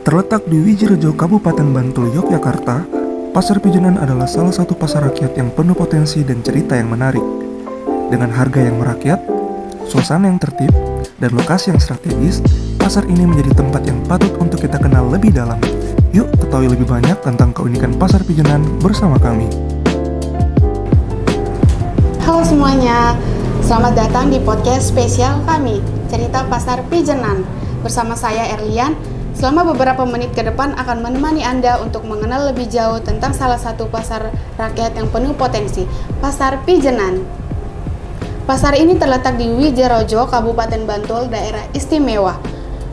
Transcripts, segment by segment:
Terletak di Wijirejo, Kabupaten Bantul, Yogyakarta, Pasar Pijenan adalah salah satu pasar rakyat yang penuh potensi dan cerita yang menarik. Dengan harga yang merakyat, suasana yang tertib, dan lokasi yang strategis, pasar ini menjadi tempat yang patut untuk kita kenal lebih dalam. Yuk ketahui lebih banyak tentang keunikan Pasar Pijenan bersama kami. Halo semuanya, selamat datang di podcast spesial kami, Cerita Pasar Pijenan. Bersama saya Erlian, selama beberapa menit ke depan akan menemani Anda untuk mengenal lebih jauh tentang salah satu pasar rakyat yang penuh potensi, Pasar Pijenan. Pasar ini terletak di Wijirejo, Kabupaten Bantul, daerah istimewa.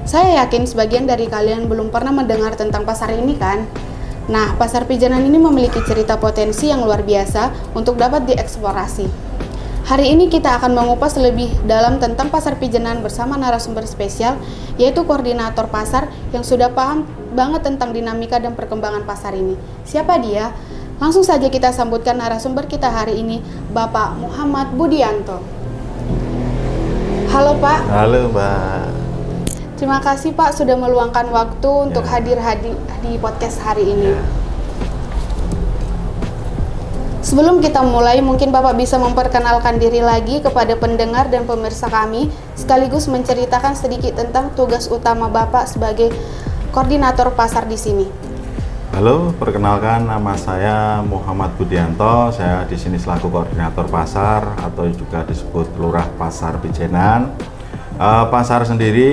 Saya yakin sebagian dari kalian belum pernah mendengar tentang pasar ini kan? Nah, Pasar Pijenan ini memiliki cerita potensi yang luar biasa untuk dapat dieksplorasi. Hari ini kita akan mengupas lebih dalam tentang Pasar Pijenan bersama narasumber spesial, yaitu koordinator pasar yang sudah paham banget tentang dinamika dan perkembangan pasar ini. Siapa dia? Langsung saja kita sambutkan narasumber kita hari ini, Bapak Muhammad Budianto. Halo Pak. Halo Mbak. Terima kasih Pak sudah meluangkan waktu untuk hadir di podcast hari ini. Sebelum kita mulai, mungkin Bapak bisa memperkenalkan diri lagi kepada pendengar dan pemirsa kami, sekaligus menceritakan sedikit tentang tugas utama Bapak sebagai koordinator pasar di sini. Halo, perkenalkan nama saya Muhammad Budianto. Saya di sini selaku koordinator pasar atau juga disebut Lurah Pasar Pijenan. Pasar sendiri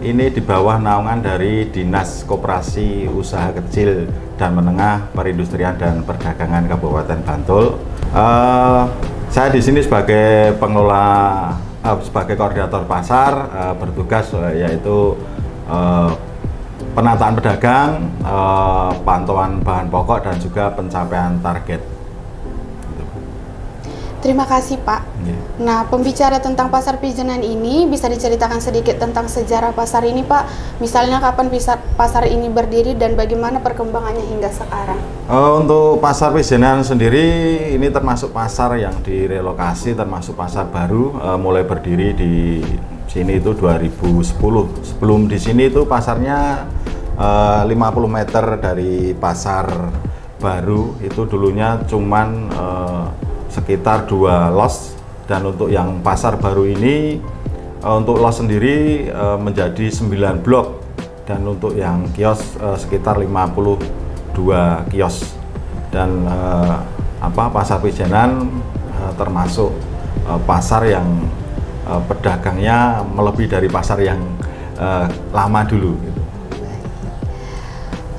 ini di bawah naungan dari Dinas Koperasi Usaha Kecil dan Menengah Perindustrian dan Perdagangan Kabupaten Bantul. Saya di sini sebagai pengelola, sebagai koordinator pasar, bertugas yaitu penataan pedagang, pantauan bahan pokok dan juga pencapaian target. Terima kasih Pak. Nah, pembicara tentang Pasar Pijenan ini bisa diceritakan sedikit tentang sejarah pasar ini Pak. Misalnya kapan pasar ini berdiri dan bagaimana perkembangannya hingga sekarang. Untuk Pasar Pijenan sendiri ini termasuk pasar yang direlokasi, termasuk pasar baru, mulai berdiri di sini itu 2010. Sebelum di sini itu pasarnya 50 meter dari pasar baru, itu dulunya cuman sekitar 2 los, dan untuk yang pasar baru ini untuk los sendiri menjadi 9 blok, dan untuk yang kios sekitar 52 kios. Dan Pasar Pijenan termasuk pasar yang pedagangnya melebihi dari pasar yang lama dulu gitu.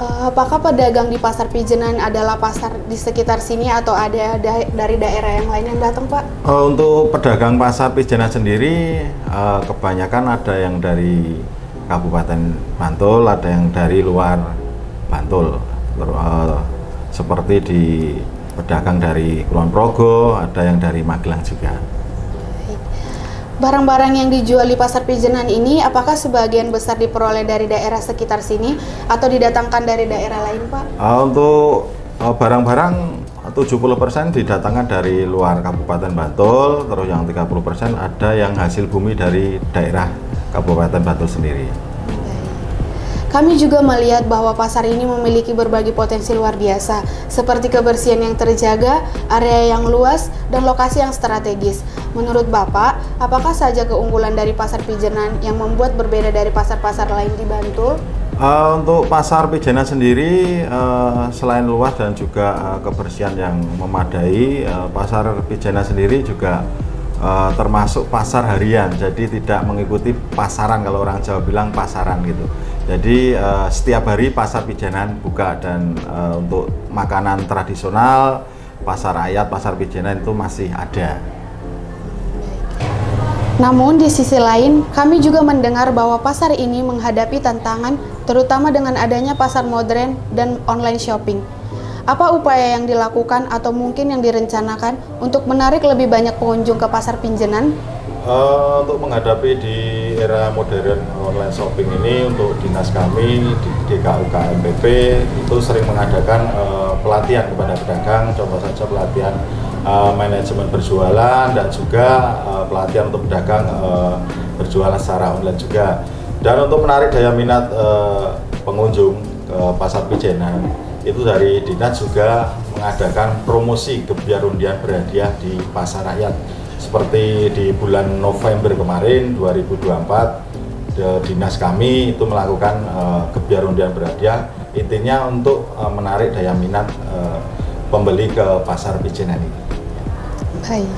Apakah pedagang di Pasar Pijenan adalah pasar di sekitar sini atau ada dari daerah yang lain yang datang Pak? Untuk pedagang Pasar Pijenan sendiri kebanyakan ada yang dari Kabupaten Bantul, ada yang dari luar Bantul, seperti di pedagang dari Kulon Progo, ada yang dari Magelang juga. Barang-barang yang dijual di Pasar Pijenan ini apakah sebagian besar diperoleh dari daerah sekitar sini atau didatangkan dari daerah lain Pak? Untuk barang-barang 70% didatangkan dari luar Kabupaten Bantul, terus yang 30% ada yang hasil bumi dari daerah Kabupaten Bantul sendiri. Kami juga melihat bahwa pasar ini memiliki berbagai potensi luar biasa, seperti kebersihan yang terjaga, area yang luas, dan lokasi yang strategis. Menurut Bapak, apakah saja keunggulan dari Pasar Pijenan yang membuat berbeda dari pasar-pasar lain di Bantul? Untuk Pasar Pijenan sendiri, selain luas dan juga kebersihan yang memadai, Pasar Pijenan sendiri juga termasuk pasar harian, jadi tidak mengikuti pasaran, kalau orang Jawa bilang pasaran gitu. Jadi setiap hari Pasar Pijenan buka, dan untuk makanan tradisional, pasar rakyat, Pasar Pijenan itu masih ada. Namun di sisi lain, kami juga mendengar bahwa pasar ini menghadapi tantangan, terutama dengan adanya pasar modern dan online shopping. Apa upaya yang dilakukan atau mungkin yang direncanakan untuk menarik lebih banyak pengunjung ke Pasar Pijenan? Untuk menghadapi di era modern online shopping ini, untuk dinas kami di DKUKMPP itu sering mengadakan pelatihan kepada pedagang, contoh saja pelatihan manajemen berjualan, dan juga pelatihan untuk pedagang berjualan secara online juga. Dan untuk menarik daya minat pengunjung ke Pasar Pijenan, itu dari Dinas juga mengadakan promosi gebyar undian berhadiah di Pasar Rakyat. Seperti di bulan November kemarin 2024, Dinas kami itu melakukan gebyar undian berhadiah, intinya untuk menarik daya minat pembeli ke Pasar Pijenan ini. Baik.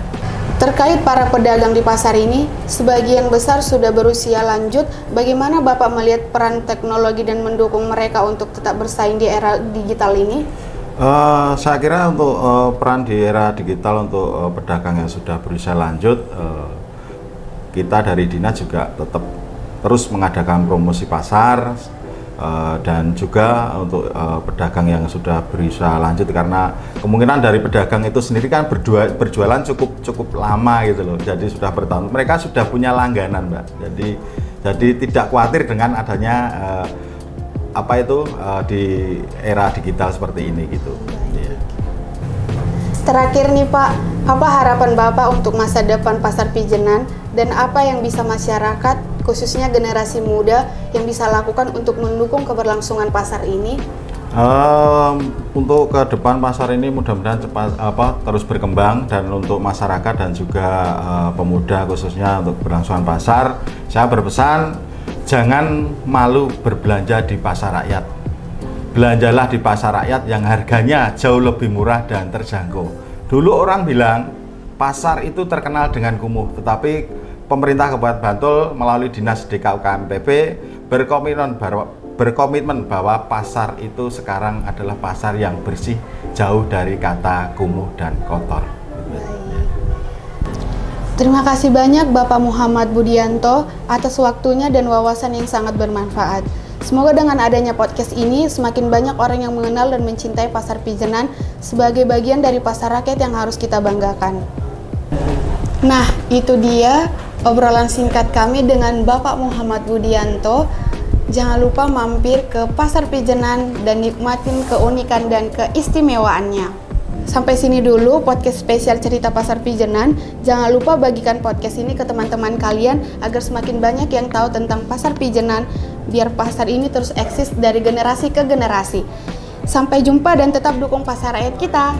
Terkait para pedagang di pasar ini, sebagian besar sudah berusia lanjut. Bagaimana Bapak melihat peran teknologi dan mendukung mereka untuk tetap bersaing di era digital ini? Saya kira untuk peran di era digital untuk pedagang yang sudah berusia lanjut, kita dari Dinas juga tetap terus mengadakan promosi pasar, dan juga untuk pedagang yang sudah berusia lanjut, karena kemungkinan dari pedagang itu sendiri kan berjualan cukup lama gitu loh, jadi sudah bertahun, mereka sudah punya langganan, Mbak, jadi tidak khawatir dengan adanya di era digital seperti ini gitu. Yeah. Terakhir nih Pak, apa harapan Bapak untuk masa depan Pasar Pijenan dan apa yang bisa masyarakat, khususnya generasi muda, yang bisa lakukan untuk mendukung keberlangsungan pasar ini? Untuk ke depan pasar ini mudah-mudahan terus berkembang, dan untuk masyarakat dan juga pemuda khususnya untuk keberlangsungan pasar, saya berpesan jangan malu berbelanja di pasar rakyat. Belanjalah di pasar rakyat yang harganya jauh lebih murah dan terjangkau. Dulu orang bilang pasar itu terkenal dengan kumuh, tetapi pemerintah Kabupaten Bantul melalui Dinas DKUKMTB berkomitmen bahwa pasar itu sekarang adalah pasar yang bersih, jauh dari kata kumuh dan kotor. Terima kasih banyak Bapak Muhammad Budianto atas waktunya dan wawasan yang sangat bermanfaat. Semoga dengan adanya podcast ini semakin banyak orang yang mengenal dan mencintai Pasar Pijenan sebagai bagian dari pasar rakyat yang harus kita banggakan. Nah, itu dia obrolan singkat kami dengan Bapak Muhammad Budianto. Jangan lupa mampir ke Pasar Pijenan dan nikmatin keunikan dan keistimewaannya. Sampai sini dulu podcast spesial cerita Pasar Pijenan. Jangan lupa bagikan podcast ini ke teman-teman kalian agar semakin banyak yang tahu tentang Pasar Pijenan, biar pasar ini terus eksis dari generasi ke generasi. Sampai jumpa dan tetap dukung pasar rakyat kita.